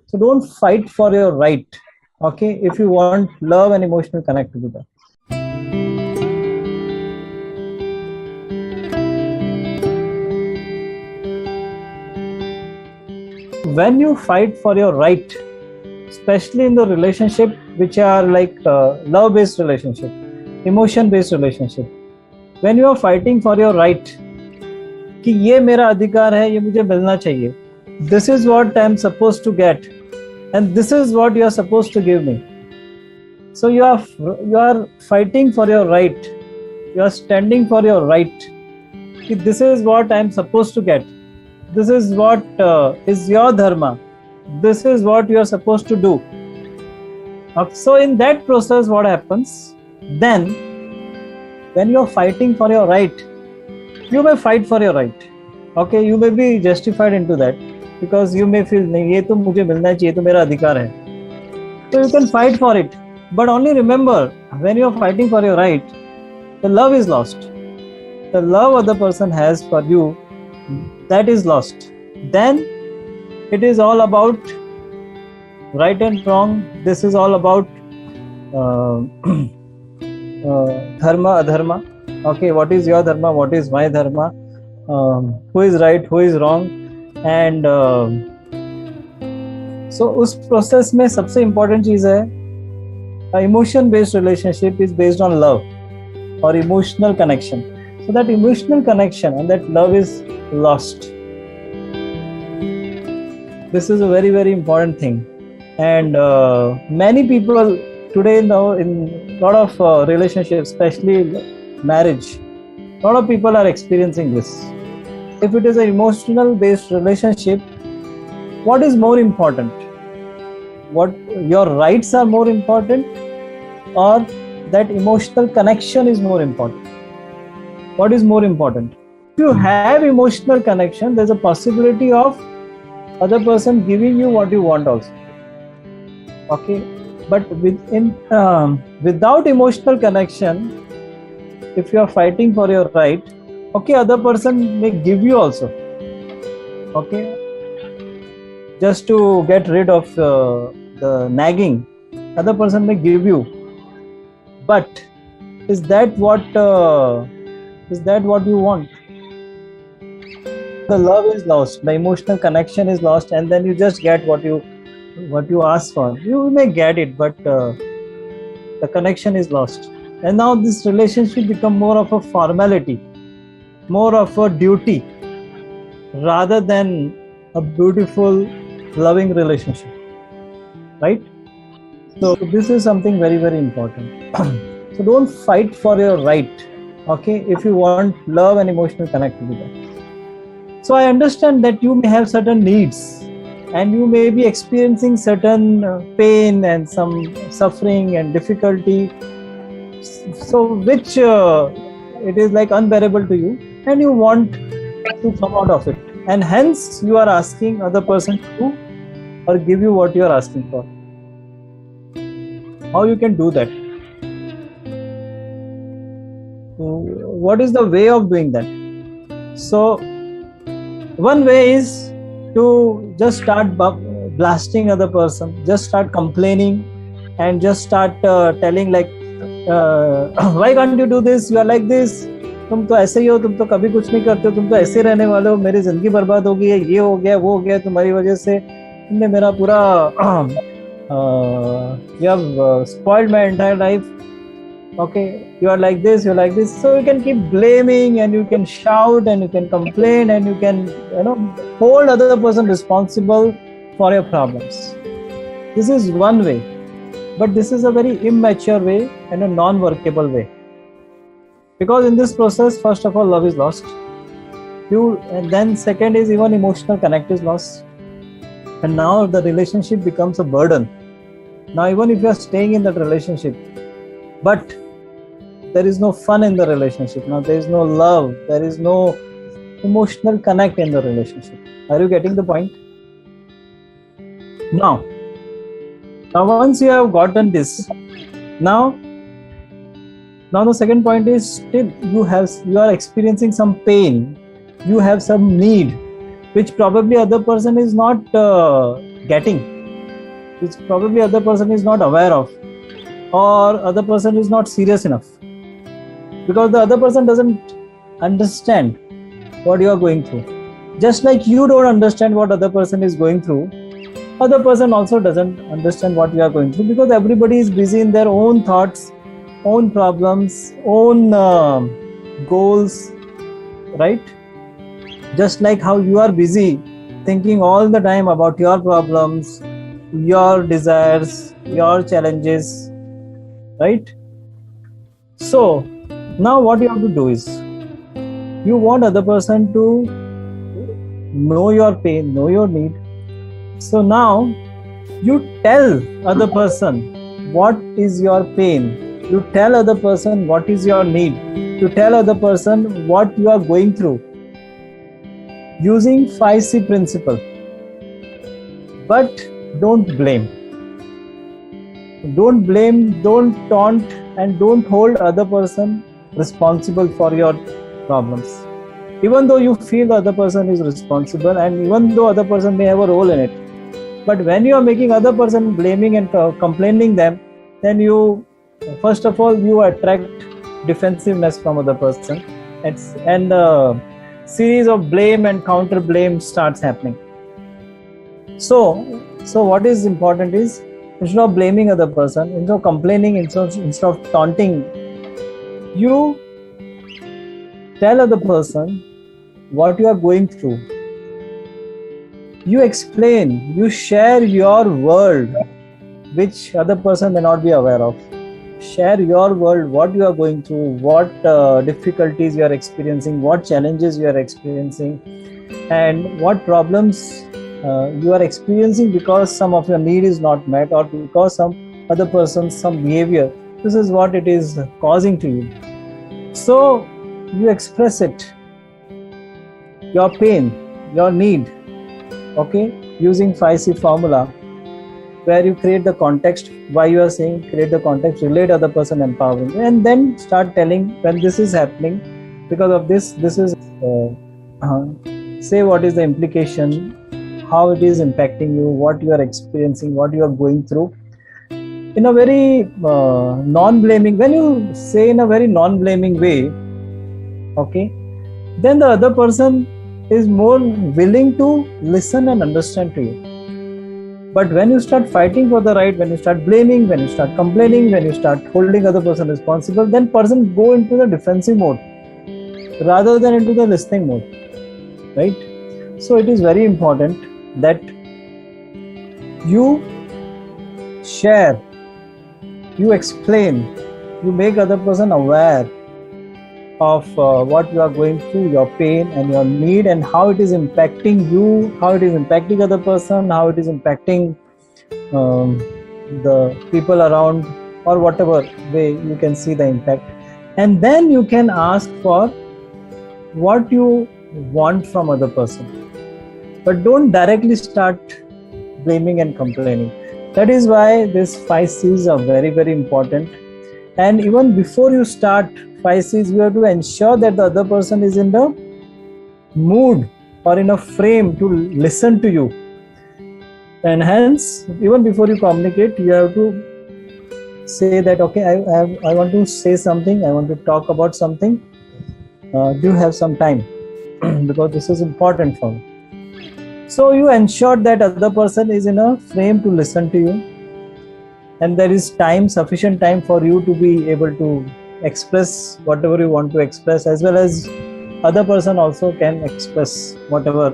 So don't fight for your right, okay, if you want love and emotional connectivity. When you fight for your right, especially in the relationship which are like love-based relationship, emotion-based relationship, when you are fighting for your right, कि ये मेरा अधिकार है, ये मुझे मिलना चाहिए, this is what I am supposed to get, and this is what you are supposed to give me. So you are fighting for your right, you are standing for your right, कि this is what I am supposed to get, this is what is your dharma, this is what you are supposed to do. So in that process, what happens then, when you are fighting for your right, you may fight for your right, okay, you may be justified into that, because you may feel नहीं ये तो मुझे मिलना चाहिए, तो मेरा अधिकार है, so you can fight for it. But only remember, when you are fighting for your right, the love is lost, the love other person has for you, that is lost. Then it is all about right and wrong. This is all about dharma, adharma. Okay, what is your dharma? What is my dharma? Who is right? Who is wrong? And so उस process में सबसे important चीज़ है, emotion-based relationship is based on love or emotional connection. So that emotional connection and that love is lost. This is a very, very important thing. And many people today in a lot of relationships, especially marriage, a lot of people are experiencing this. If it is an emotional based relationship, what is more important? What your rights are more important, or that emotional connection is more important? What is more important? If you have emotional connection, there's a possibility of other person giving you what you want also. Okay, but without emotional connection, if you are fighting for your right, okay, other person may give you also, okay, just to get rid of the nagging, other person may give you, but is that what you want? The love is lost, the emotional connection is lost, and then you just get what you ask for. You may get it, but the connection is lost, and now this relationship become more of a formality, more of a duty, rather than a beautiful, loving relationship, right? So this is something very, very important. So don't fight for your right, okay, if you want love and emotional connectivity. So I understand that you may have certain needs, and you may be experiencing certain pain and some suffering and difficulty, so which it is like unbearable to you, and you want to come out of it, and hence you are asking other person to do or give you what you are asking for. How you can do that? What is the way of doing that? So one way is to just start blasting other person, just start complaining, and just start telling like, why can't you do this? You are like this. तुम तो ऐसे ही हो, तुम तो कभी कुछ नहीं करते हो, तुम तो ऐसे रहने वाले हो, मेरी जिंदगी बर्बाद हो गई है, ये हो गया, वो हो गया, तुम्हारी वजह से तुमने मेरा पूरा you have spoiled my entire life. Okay, you are like this, you are like this. So you can keep blaming, and you can shout, and you can complain, and you can hold other person responsible for your problems. This is one way, but this is a very immature way and a non-workable way. Because in this process, first of all, love is lost. And then second is even emotional connect is lost. And now the relationship becomes a burden. Now even if you are staying in that relationship, but there is no fun in the relationship. Now there is no love. There is no emotional connect in the relationship. Are you getting the point? Now once you have gotten this, now the second point is still you are experiencing some pain. You have some need, which probably other person is not getting. which probably other person is not aware of, or other person is not serious enough, because the other person doesn't understand what you are going through. Just like you don't understand what other person is going through, other person also doesn't understand what you are going through, because everybody is busy in their own thoughts, own problems, own goals, right? Just like how you are busy thinking all the time about your problems, your desires, your challenges, right? So now what you have to do is, you want other person to know your pain, know your need. So now you tell other person what is your pain. You tell other person what is your need. You tell other person what you are going through, using 5C principle. But don't blame. Don't blame, don't taunt, and don't hold other person responsible for your problems. Even though you feel the other person is responsible, and even though other person may have a role in it, but when you are making other person blaming and complaining them, then you, first of all, you attract defensiveness from other person, and series of blame and counter blame starts happening. So what is important is, instead of blaming other person, instead of complaining, instead of taunting, you tell other person what you are going through. You explain, you share your world, which other person may not be aware of. Share your world, what you are going through, what difficulties you are experiencing, what challenges you are experiencing, and what problems you are experiencing because some of your need is not met, or because some other person's some behavior, this is what it is causing to you. So you express it, your pain, your need, okay, using 5C formula, where you create the context, why you are saying, create the context, relate other person, empowering, and then start telling when this is happening, because of this is, say what is the implication, how it is impacting you, what you are experiencing, what you are going through, in a very non-blaming. When you say in a very non-blaming way, okay, then the other person is more willing to listen and understand to you. But when you start fighting for the right, when you start blaming, when you start complaining, when you start holding other person responsible, then person go into the defensive mode rather than into the listening mode, right? So it is very important that you share, you explain, you make other person aware of what you are going through, your pain and your need, and how it is impacting you, how it is impacting other person, how it is impacting the people around, or whatever way you can see the impact. And then you can ask for what you want from other person, but don't directly start blaming and complaining. That is why these 5Cs are very, very important. And even before you start 5Cs, you have to ensure that the other person is in the mood or in a frame to listen to you. And hence, even before you communicate, you have to say that, okay, I want to say something, I want to talk about something. Do you have some time? Because this is important for me. So you ensure that other person is in a frame to listen to you, and there is time, sufficient time for you to be able to express whatever you want to express, as well as other person also can express whatever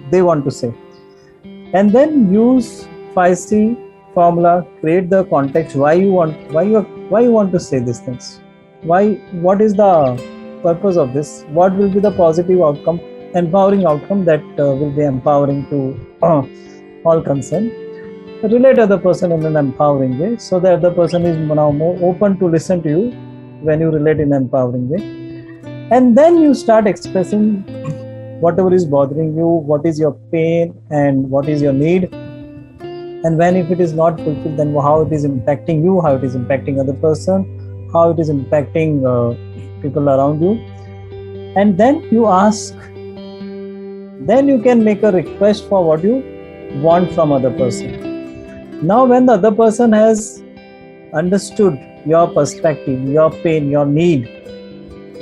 they want to say. And then use 5C formula, create the context, why you want to say these things, what is the purpose of this, what will be the positive outcome, empowering outcome that will be empowering to all concerned. Relate other person in an empowering way, so that the person is now more open to listen to you when you relate in an empowering way. And then you start expressing whatever is bothering you, what is your pain and what is your need. And when if it is not fulfilled, then how it is impacting you, how it is impacting other person, how it is impacting people around you. And then you ask, then you can make a request for what you want from other person. Now when the other person has understood your perspective, your pain, your need,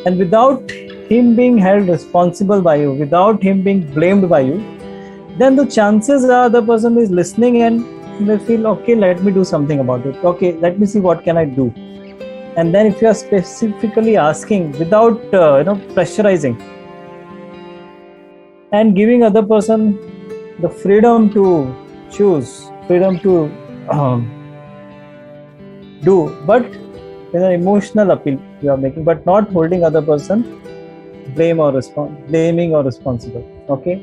and without him being held responsible by you, without him being blamed by you, then the chances are the person is listening and they feel, okay, let me do something about it. Okay, let me see what can I do. And then if you are specifically asking without pressurizing and giving other person the freedom to choose, freedom to do, but in an emotional appeal you are making, but not holding other person blaming or responsible. Okay,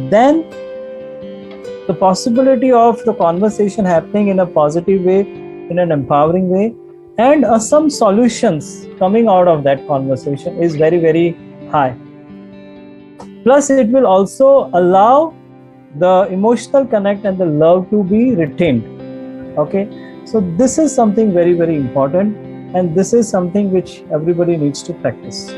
then the possibility of the conversation happening in a positive way, in an empowering way, and some solutions coming out of that conversation is very, very high. Plus, it will also allow the emotional connect and the love to be retained. Okay, so this is something very, very important, and this is something which everybody needs to practice.